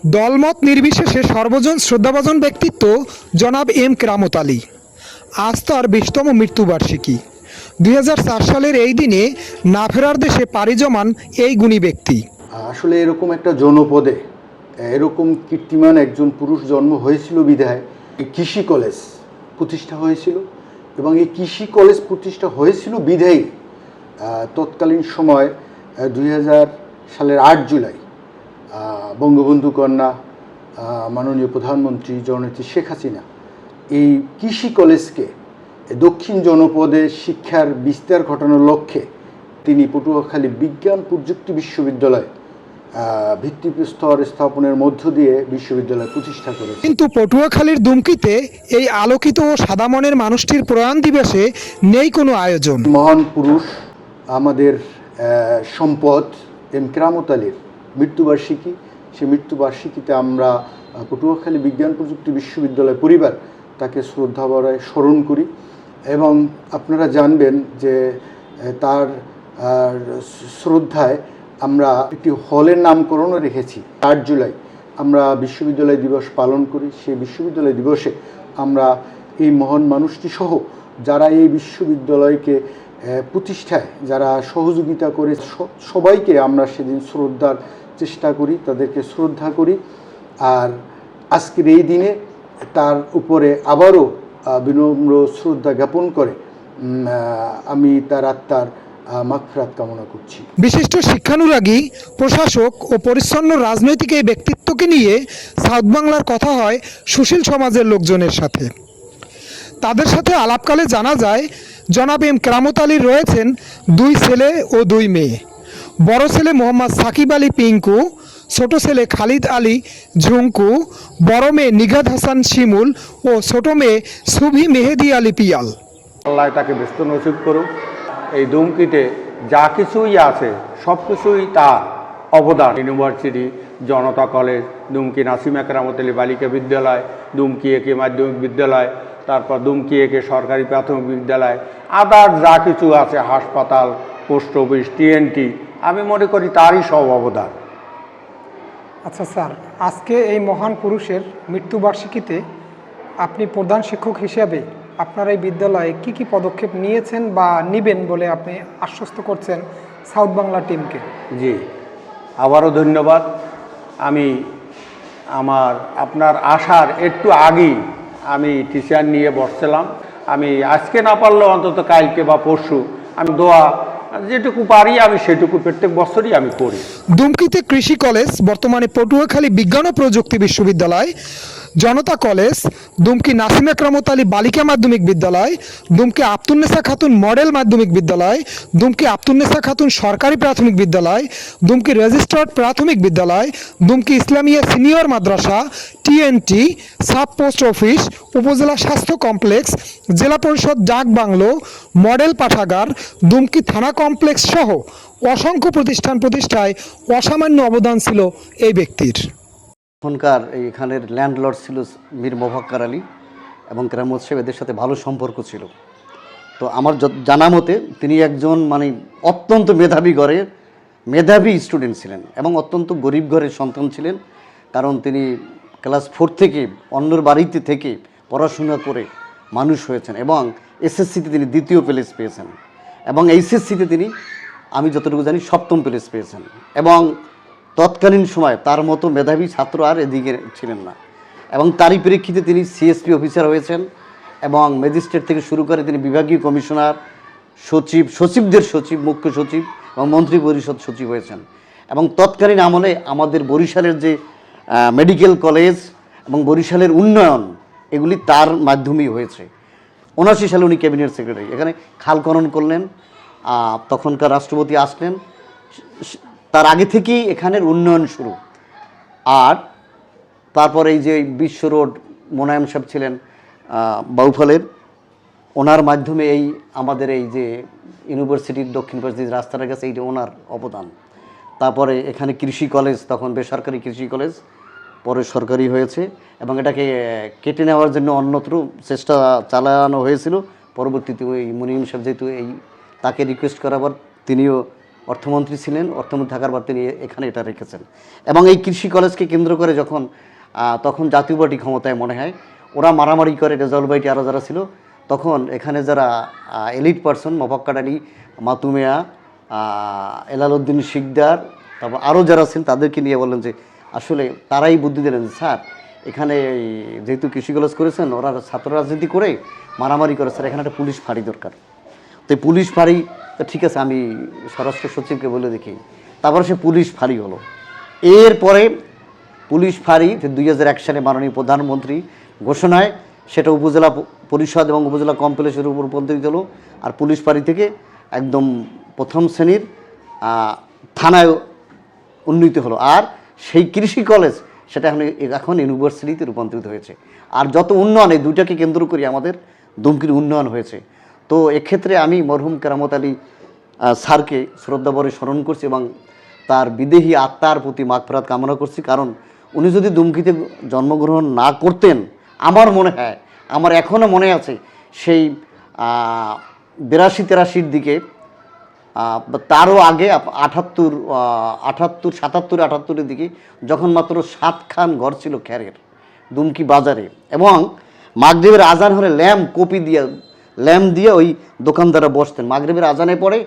দলমত নির্বিশেষে সর্বজন শ্রদ্ধাভাজন ব্যক্তিত্ব জনাব এম কেরামত আলী। আজ তার 20তম মৃত্যুবার্ষিকী। 2004 সালের এই দিনে না ফেরার দেশে পাড়ি জমান এই গুণী ব্যক্তি। আসলে এরকম একটা জনপদে এরকম কীর্তিমান একজন পুরুষ জন্ম হয়েছিল বিধায় এই কৃষি কলেজ প্রতিষ্ঠা হয়েছিল, এবং এই কৃষি কলেজ প্রতিষ্ঠা হয়েছিল বিধায়ী তৎকালীন সময় 2000 সালের 8 জুলাই বঙ্গবন্ধু কন্যা মাননীয় প্রধানমন্ত্রী জননেত্রী শেখ হাসিনা এই কৃষি কলেজকে দক্ষিণ জনপদে শিক্ষার বিস্তার ঘটানোর লক্ষ্যে তিনি পটুয়াখালী বিজ্ঞান প্রযুক্তি বিশ্ববিদ্যালয় ভিত্তিপ্রস্তর স্থাপনের মধ্য দিয়ে বিশ্ববিদ্যালয় প্রতিষ্ঠা করেছে। কিন্তু পটুয়াখালীর দুমকিতে এই আলোকিত ও সাদা মনের মানুষটির প্রয়াণ দিবসে নেই কোনো আয়োজন। মহান পুরুষ আমাদের সম্পদ এম কেরামত আলীর মৃত্যুবার্ষিকী, সেই মৃত্যুবার্ষিকীতে আমরা পটুয়াখালী বিজ্ঞান প্রযুক্তি বিশ্ববিদ্যালয় পরিবার তাকে শ্রদ্ধা ভরায় স্মরণ করি। এবং আপনারা জানবেন যে তার শ্রদ্ধায় আমরা একটি হলের নামকরণও রেখেছি। 8 জুলাই আমরা বিশ্ববিদ্যালয় দিবস পালন করি। সেই বিশ্ববিদ্যালয় দিবসে আমরা এই মহান মানুষটি সহ যারা এই বিশ্ববিদ্যালয়কে প্রতিষ্ঠায় যারা সহযোগিতা করে সবাইকে আমরা সেদিন শ্রদ্ধার চেষ্টা করি, তাদেরকে শ্রদ্ধা করি। আর আজকের এই দিনে তার উপরে আবারও বিনম্র শ্রদ্ধা জ্ঞাপন করে আমি তার আত্মার মাগফিরাত কামনা করছি। বিশিষ্ট শিক্ষানুরাগী, প্রশাসক ও পরিচ্ছন্ন রাজনৈতিক এই ব্যক্তিত্বকে নিয়ে সাউথ বাংলার কথা হয় সুশীল সমাজের লোকজনের সাথে। তাদের সাথে আলাপকালে জানা যায় জনাব এম কেরামত আলীর রয়েছেন 2 ছেলে ও 2 মেয়ে। বড় ছেলে মোহাম্মদ সাকিব আলী পিঙ্কু, ছোট ছেলে খালিদ আলী ঝুঙ্কু, বড় মেয়ে নিগাদ হাসান শিমুল ও ছোট মেয়ে সুভি মেহেদি আলী পিয়াল। আল্লাহ তাকে ব্যস্ত নসিব করুক। এই দুমকিতে যা কিছুই আছে সব কিছুই তার অবদান। ইউনিভার্সিটি, জনতা কলেজ, দুমকি নাসিমা কেরামত আলী বালিকা বিদ্যালয়, দুমকি একে মাধ্যমিক বিদ্যালয়, তারপর দুমকি একে সরকারি প্রাথমিক বিদ্যালয়, আদার যা কিছু আছে, হাসপাতাল, পোস্ট অফিস, টিএনটি, আমি মনে করি তারই সব অবদান। আচ্ছা স্যার, আজকে এই মহান পুরুষের মৃত্যুবার্ষিকীতে আপনি প্রধান শিক্ষক হিসেবে আপনার এই বিদ্যালয়ে কি কি পদক্ষেপ নিয়েছেন বা নেবেন বলে আপনি আশ্বস্ত করছেন সাউথ বাংলা টিমকে? জি, আবারও ধন্যবাদ। আমি আপনার আসার একটু আগেই আমি টিচার নিয়ে বসছিলাম। আমি আজকে না পারলেও অন্তত কালকে বা পরশু আমি দোয়া যেটুকু পারি আমি সেটুকু প্রত্যেক বছরই আমি করি। দুমকিতে কৃষি কলেজ, বর্তমানে পটুয়াখালী বিজ্ঞান ও প্রযুক্তি বিশ্ববিদ্যালয়, জনতা কলেজ, দুমকি নাসিমা কেরামত আলী বালিকা মাধ্যমিক বিদ্যালয়, দুমকি আব্দুন্নেসা খাতুন মডেল মাধ্যমিক বিদ্যালয়, দুমকি আব্দুন্নেসা খাতুন সরকারি প্রাথমিক বিদ্যালয়, দুমকি রেজিস্টার্ড প্রাথমিক বিদ্যালয়, দুমকি ইসলামিয়া সিনিয়র মাদ্রাসা, টিএনটি, সাব পোস্ট অফিস, উপজেলা স্বাস্থ্য কমপ্লেক্স, জেলা পরিষদ ডাক বাংলো, মডেল পাঠাগার, দুমকি থানা কমপ্লেক্স সহ অসংখ্য প্রতিষ্ঠায় অসামান্য অবদান ছিল এই ব্যক্তির। এখনকার এখানের ল্যান্ডলর্ড ছিল মীর মোফাক্কার আলী এবং কেরামত সাহেব, এদের সাথে ভালো সম্পর্ক ছিল। তো আমার জানা মতে তিনি একজন অত্যন্ত মেধাবী স্টুডেন্ট ছিলেন এবং অত্যন্ত গরিব ঘরের সন্তান ছিলেন। কারণ তিনি ক্লাস 4 থেকে অন্যর বাড়িতে থেকে পড়াশোনা করে মানুষ হয়েছেন এবং এসএসসিতে তিনি 2য় প্লেস পেয়েছেন এবং এইচএসসিতে তিনি, আমি যতটুকু জানি, 7ম প্লেস পেয়েছেন। এবং তৎকালীন সময় তার মতো মেধাবী ছাত্র আর এদিকে ছিলেন না। এবং তারই প্রেক্ষিতে তিনি সিএসপি অফিসার হয়েছেন এবং ম্যাজিস্ট্রেট থেকে শুরু করে তিনি বিভাগীয় কমিশনার, সচিবদের সচিব, মুখ্য সচিব এবং মন্ত্রী পরিষদ সচিব হয়েছেন। এবং তৎকালীন আমলে আমাদের বরিশালের যে মেডিকেল কলেজ এবং বরিশালের উন্নয়ন, এগুলি তার মাধ্যমেই হয়েছে। 79 সালে উনি ক্যাবিনেট সেক্রেটারি, এখানে খাল খনন করলেন। তখনকার রাষ্ট্রপতি আসলেন, তার আগে থেকেই এখানের উন্নয়ন শুরু। আর তারপরে এই যে বিশ্ব রোড, মোনায়েম সাহেব ছিলেন বাউফলের, ওনার মাধ্যমে এই আমাদের এই যে ইউনিভার্সিটির দক্ষিণ পাশে যে রাস্তাটা গেছে, এইটা ওনার অবদান। তারপরে এখানে কৃষি কলেজ, তখন বেসরকারি কৃষি কলেজ, পরে সরকারি হয়েছে এবং এটাকে কেটে নেওয়ার জন্য অন্যত্র চেষ্টা চালানো হয়েছিল। পরবর্তীতে ওই মুনিম সাহেব যেহেতু তাকে রিকোয়েস্ট করার পর তিনিও অর্থমন্ত্রী ছিলেন, অর্থমন্ত্রী থাকার পর তিনি এখানে এটা রেখেছেন। এবং এই কৃষি কলেজকে কেন্দ্র করে তখন জাতীয় পার্টি ক্ষমতায় মনে হয়, ওরা মারামারি করে, রেজাউল ভাইটি আরও যারা ছিল, তখন এখানে যারা এলিট পারসন, মোফাক্কার আলী, মাতুমিয়া, এলালউদ্দিন শিকদার, তারপর আরও যারা ছিলেন তাদেরকে নিয়ে বললেন যে আসলে তারাই বুদ্ধি দিলেন যে স্যার এখানে যেহেতু কৃষি কলেজ করেছেন, ওরা ছাত্র রাজনীতি করে মারামারি করে, স্যার এখানে একটা পুলিশ ফাঁড়ি দরকার। তো পুলিশ ফাঁড়ি, তো ঠিক আছে আমি স্বরাষ্ট্র সচিবকে বলে দেখি। তারপরে সে পুলিশ ফাঁড়ি হলো। এরপরে পুলিশ ফাঁড়ি 2001 সালে মাননীয় প্রধানমন্ত্রী ঘোষণায় সেটা উপজেলা পরিষদ এবং উপজেলা কমপ্লেক্সের উপর রূপান্তরিত হলো। আর পুলিশ ফাঁড়ি থেকে একদম প্রথম শ্রেণীর থানায় উন্নীত হলো। আর সেই কৃষি কলেজ সেটা এখন ইউনিভার্সিটিতে রূপান্তরিত হয়েছে। আর যত উন্নয়ন, এই দুইটাকে কেন্দ্র করে আমাদের দুমকির উন্নয়ন হয়েছে। তো এক্ষেত্রে আমি মরহুম কেরামত আলী স্যারকে শ্রদ্ধাভরে স্মরণ করছি এবং তার বিদেহী আত্মার প্রতি মাগফিরাত কামনা করছি। কারণ উনি যদি দুমকিতে জন্মগ্রহণ না করতেন, আমার মনে হয়, আমার এখনও মনে আছে সেই 82-83 দিকে, তারও আগে 78-77-78 দিকে, যখন মাত্র 7খান ঘর ছিল খ্যারের দুমকি বাজারে, এবং মাগরিবের আজান হলে ল্যাম্প দিয়ে ওই দোকানদাররা বসতেন। মাগরিবের আজানে পরে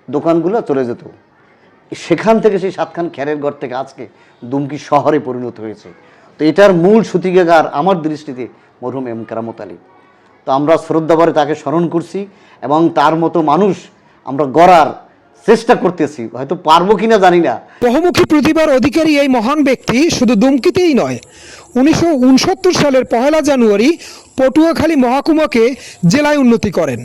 দোকানগুলো চলে যেত। সেখান থেকে সেই 7খান খ্যারের ঘর থেকে আজকে দুমকি শহরে পরিণত হয়েছে। তো এটার মূল সূতিকাগার আমার দৃষ্টিতে মরহুম এম কেরামত আলী। তো আমরা শ্রদ্ধাভরে তাকে স্মরণ করছি এবং তার মতো মানুষ আমরা গড়ার চেষ্টা করতেছি। হয়তো পারবো কিনা জানি না। বহুমুখী প্রতিভার অধিকারী এই মহান ব্যক্তি শুধু দুমকিতেই নয়, 1969 সালের 1 জানুয়ারি পটুয়াখালী মহকুমাকে জেলায় উন্নতি করেন।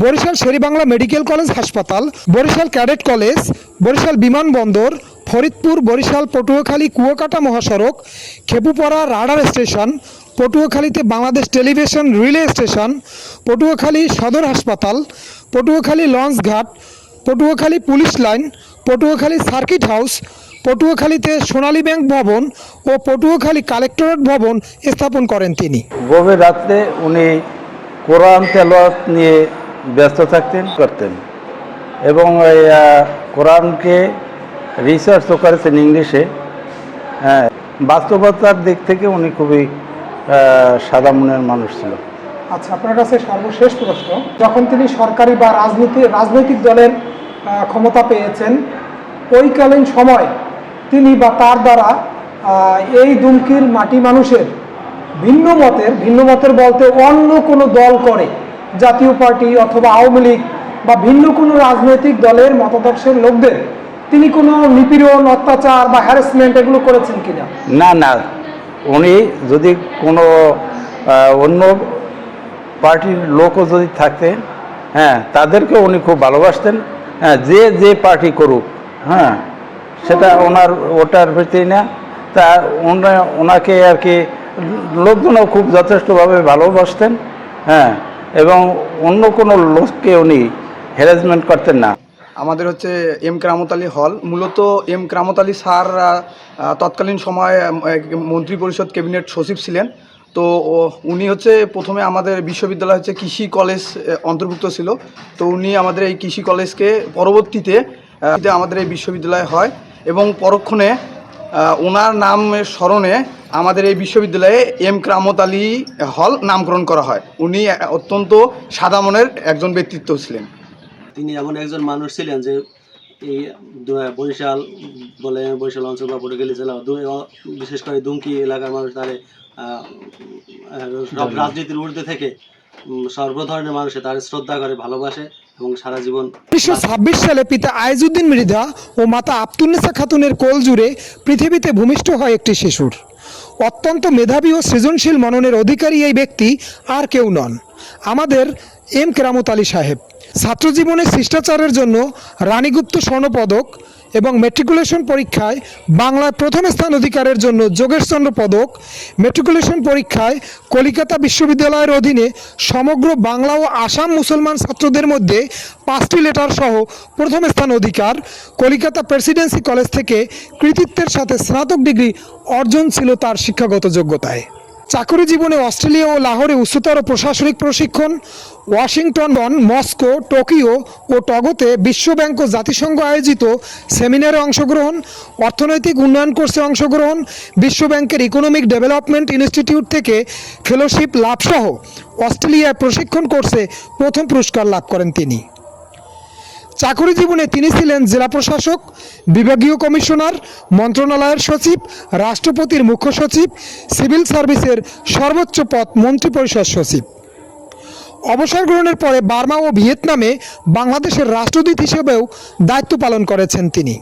বরিশাল শেরেবাংলা মেডিকেল কলেজ হাসপাতাল, বরিশাল ক্যাডেট কলেজ, বরিশাল বিমানবন্দর, ফরিদপুর বরিশাল পটুয়াখালী কুয়াকাটা মহাসড়ক, খেপুপাড়া রাডার স্টেশন, পটুয়াখালীতে Bangladesh television relay station, Patuakhali সদর হাসপাতাল, পটুয়াখালী লঞ্চ ঘাট, Patuakhali police line, Patuakhali circuit house, পটুয়াখালীতে সোনালী ব্যাংক ভবন ও পটুয়াখালী কালেক্টরেট ভবন স্থাপন করেন তিনি। গভীর রাত্রে উনি কোরআন তেলাওয়াত নিয়ে ব্যস্ত করতেন এবং এই কোরআনকে রিসার্চও করেছেন ইংলিশে। হ্যাঁ, বাস্তবতার দিক থেকে উনি খুবই সাদা মনের মানুষ ছিল। আচ্ছা, আপনার কাছে সর্বশেষ প্রশ্ন, যখন তিনি সরকারি বা রাজনৈতিক দলের ক্ষমতা পেয়েছেন, ওইকালীন সময় তিনি বা তার দ্বারা এই দুমকির মাটি মানুষের ভিন্ন মতের বলতে অন্য কোনো দল করে, জাতীয় পার্টি অথবা আওয়ামী লীগ বা ভিন্ন কোনো রাজনৈতিক দলের মতাদর্শের লোকদের তিনি কোনো নিপীড়ন, অত্যাচার বা হ্যারাসমেন্ট এগুলো করেছেন কিনা? না, উনি যদি কোনো অন্য পার্টির লোকও যদি থাকতেন, হ্যাঁ, তাদেরকে উনি খুব ভালোবাসতেন। হ্যাঁ, যে পার্টি করুক, হ্যাঁ, সেটা ওটার ভিত্তি না, তা ওনাকে আর কি লোকজনও খুব যথেষ্টভাবে ভালোবাসতেন। হ্যাঁ, এবং অন্য কোনো লোককে উনি হ্যারাসমেন্ট করতেন না। আমাদের হচ্ছে এম কেরামত আলী হল, মূলত এম কেরামত আলী স্যার তৎকালীন সময়ে মন্ত্রী পরিষদ ক্যাবিনেট সচিব ছিলেন। তো উনি হচ্ছে প্রথমে আমাদের বিশ্ববিদ্যালয় হচ্ছে কৃষি কলেজ অন্তর্ভুক্ত ছিল। তো উনি আমাদের এই কৃষি কলেজকে পরবর্তীতে আমাদের এই বিশ্ববিদ্যালয় হয় এবং পরক্ষণে ওনার নামের স্মরণে আমাদের এই বিশ্ববিদ্যালয়ে এম কেরামত আলী হল নামকরণ করা হয়। উনি অত্যন্ত সাদা মনের একজন ব্যক্তিত্ব ছিলেন। তিনি এমন একজন মানুষ ছিলেন যে এই বরিশাল অঞ্চল বা পটুয়াখালী জেলা, বিশেষ করে দুমকি এলাকার মানুষ তার সব রাজনীতির ঊর্ধ্বে থেকে সর্ব ধরনের মানুষে তার শ্রদ্ধা করে, ভালোবাসে এবং সারা জীবন। 1926 সালে পিতা আইজউদ্দিন মৃধা ও মাতা আব্দুন্নেসা খাতুনের কোল জুড়ে পৃথিবীতে ভূমিষ্ঠ হয় একটি শিশুর। অত্যন্ত মেধাবী ও সৃজনশীল মননের অধিকারী এই ব্যক্তি আর কেউ নন, আমাদের এম কেরামত আলী সাহেব। ছাত্রজীবনে শিষ্টাচারের জন্য রানীগুপ্ত স্বর্ণপদক এবং ম্যাট্রিকুলেশন পরীক্ষায় বাংলায় প্রথম স্থান অধিকারের জন্য যোগেশচন্দ্র পদক, ম্যাট্রিকুলেশন পরীক্ষায় কলিকাতা বিশ্ববিদ্যালয়ের অধীনে সমগ্র বাংলা ও আসাম মুসলমান ছাত্রদের মধ্যে 5টি লেটার সহ প্রথম স্থান অধিকার, কলিকাতা প্রেসিডেন্সি কলেজ থেকে কৃতিত্বের সাথে স্নাতক ডিগ্রি অর্জন ছিল তার শিক্ষাগত যোগ্যতায়। চাকরি জীবনে অস্ট্রেলিয়া ও লাহোরে উচ্চতর প্রশাসনিক প্রশিক্ষণ, ওয়াশিংটন, মস্কো, টোকিও ও টগোতে বিশ্বব্যাংক ও জাতিসংঘ আয়োজিত সেমিনারে অংশগ্রহণ, অর্থনৈতিক উন্নয়ন কোর্সে অংশগ্রহণ, বিশ্বব্যাংকের ইকোনমিক ডেভেলপমেন্ট ইনস্টিটিউট থেকে ফেলোশিপ লাভসহ অস্ট্রেলিয়ায় প্রশিক্ষণ কোর্সে প্রথম পুরস্কার লাভ করেন তিনি। চাকরি জীবনে তিনি ছিলেন জেলা প্রশাসক, বিভাগীয় কমিশনার, মন্ত্রণালয়ের সচিব, রাষ্ট্রপতির মুখ্য সচিব, সিভিল সার্ভিসের সর্বোচ্চ পদ মন্ত্রিপরিষদ সচিব। অবসর গ্রহণের পরে বার্মা ও ভিয়েতনামে বাংলাদেশের রাষ্ট্রদূত হিসেবেও দায়িত্ব পালন করেছেন তিনি।